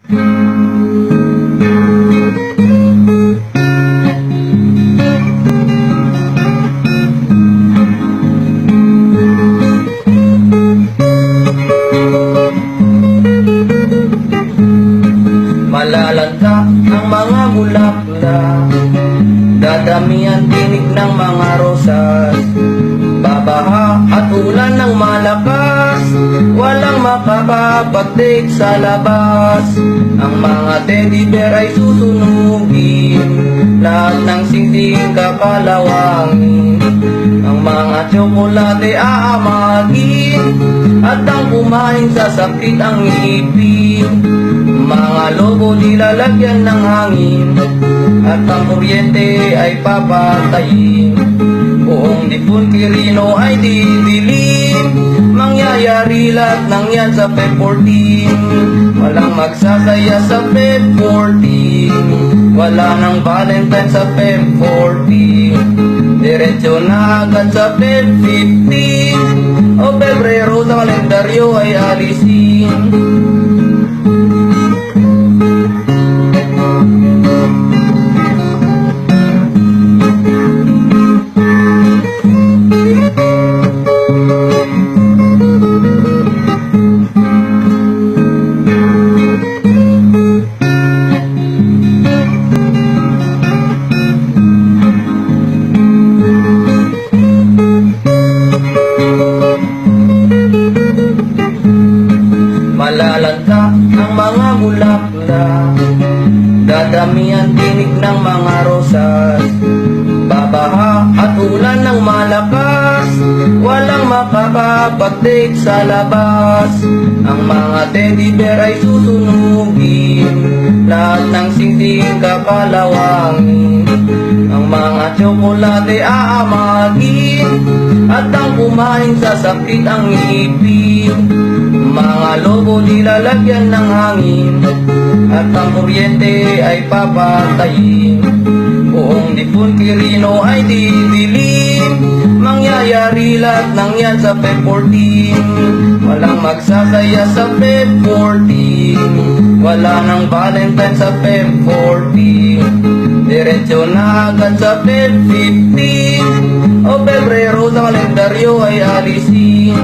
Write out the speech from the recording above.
Malalanta ang mga bulaklak, dadami ang tinig ng mga rosas. Babaha at ulan ng malakas, walang makakapagtik sa labas. Ang mga teddy bear ay susunugin, lahat ng singting kapalawangin. Ang mga tsokolate aamagin, at ang kumain sa sakit ang ngipin. Mga lobo nilalagyan ng hangin, at ang kuryente ay papatayin. Buong Lipon Quirino ay didilim, mangyayari lahat ng yan sa Feb 14. Walang magsasaya sa Feb 14, wala nang Valentine sa Feb 14. Diretso na agad sa Feb 15, o Pebrero sa kalendaryo ay alisin. Malalanta ang mga bulaklak, dadami ang tinig ng mga rosas. Babaha at ulan ng malakas, walang makakapagtik sa labas. Ang mga teddy bear ay susunugin, lahat ng singting kapalawangin. Ang mga tsokolate aamagin, at ang kumain sa sakit ang ngipin. Mga lobo nilalagyan ng hangin, at ang kuryente ay papatayin. Buong Lipon Quirino ay didilim, mangyayari lahat ng yan sa Feb 14. Walang magsasaya sa Feb 14, wala nang Valentine sa Feb 14. Diretso na agad sa Feb 15, o Pebrero sa kalendaryo ay alisin.